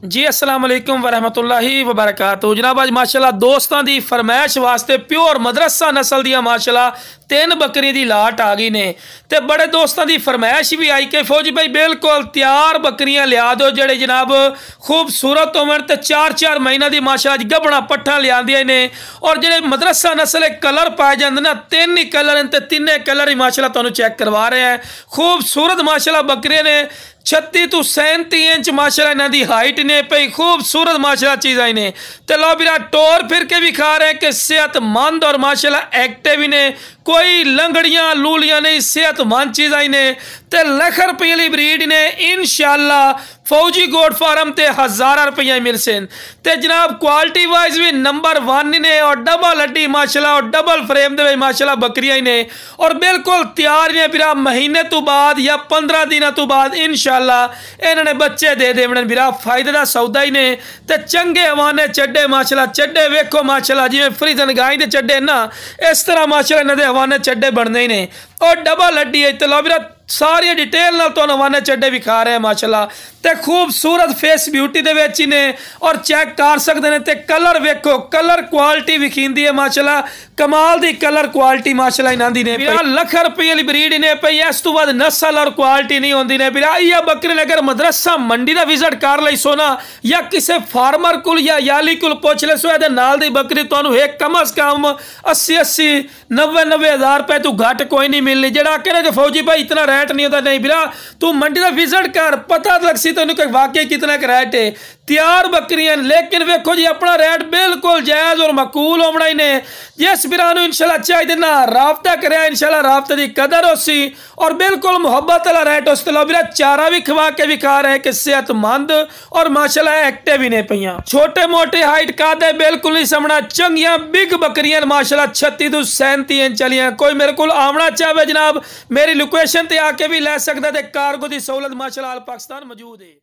जी अस्सलाम वालेकुम वरहमतुल्लाहि वबरकातुहू। जनाब अज माशाल्लाह दोस्तों की फरमाइश वास्ते प्योर मदरसा नस्ल दी माशाल्लाह 3 बकरियां की लाट आ गई ने। ते बड़े दोस्तों की फरमाइश भी आई कि फौजी भाई बिल्कुल तैयार बकरियां लिया दो जेड़े जनाब खूबसूरत होवन ते 4-4 महीना की माशाल्लाह गबड़ा पट्ठा लिया ने। और जेड़े मदरसा नस्ल कलर पाए जाते ना 3 ही कलर ते 3 कलर ही माशाल्लाह तुहानू चेक करवा रहे हैं। खूबसूरत माशाल्लाह बकरियां ने 36 तो 37 इंच माशाल्लाह इन्हां दी हाइट ने पई खूबसूरत माशाल्लाह चीज़ां ने। तो लो बिरा टोर फिर के भी खा रहे हैं कि सेहतमंद और माशाल्लाह एक्टिव ही ने, कोई लंगड़ियां लूलियां नहीं, सेहतमंद चीज़ां ने। तो लख रुपये की ब्रीड ने इंशाअल्लाह फौजी गोट फार्म ते 1000 रुपये मिल सन। ते जनाब क्वालिटी वाइज भी नंबर 1 ने और डबल हड्डी माशाल्लाह और डबल फ्रेम दे माशाल्लाह बकरियां ने और बिल्कुल तैयार ने। बिरा महीने तो बाद या 15 दिनों तो बाद इंशाअल्लाह इन्होंने बच्चे दे देने। बिरा फायदे का सौदा ही ने। ते चंगे हवाने चड्डे माशाल्लाह चड्डे वेखो माशाल्लाह जिवें फ्रीजन गाय के चड्डे ना इस तरह माशाल्लाह इन्हां दे हवाने चड्डे बनते ही ने और डबल हड्डी है। तो लो बिरा सारी डिटेल नाल तुहानू हवाने चड्डे भी खा रहे हैं माशाल्लाह। ते खूबसूरत फेस ब्यूटी दे विच ही ने और चेक कर सकते हैं। ते कलर वेखो, कलर क्वालिटी विखींदी है माशाल्लाह, कमाल दी कलर क्वालिटी माशाल्लाह इन्हां दी ने। बिरा लख रुपये की ब्रीड ने पई, इस तो बाद नस्ल और क्वालिटी नहीं होंदी ने। बिरा या बकरी अगर मदरसा मंडी का विजिट कर लई सो ना या किसी फार्मर को या याली को पुछ ले सो ए नाल दी बकरी तुहानू एक कम अज कम 80-80 90-90 हज़ार रुपए तू घट कोई नहीं मिलनी। जेड़ा कहने कि फौजी भाई इतना रेट नहीं होता, नहीं बिरा तू मंडी का विजिट कर पता लग सी तेन वाकई कितना का रेट है। तैयार बकरियां लेकिन वेखो जी अपना रेट बिल्कुल जायज़ और मकूल होना ही ने। जिस बिरा इंशाल्लाह चाहिए ना राबता करे इंशाल्लाह राबते की कदर हो सी और बिल्कुल मुहब्बत वाला रेट उस लो बिरा चारा भी खवा के भी खा रहे हैं कि सेहतमंद और माशाल्लाह एक्टिव ही ने पईयां। छोटे मोटे हाइट का दे बिल्कुल नहीं समझना, चंगियां बिग बकरियां माशाल्लाह 36 तो 37 इंच चलियां। कोई मेरे को आमना चाहे जनाब मेरी लोकेशन ते आके भी लै सकता है। कार्गो की सहूलत माशाल्लाह पाकिस्तान मौजूद है।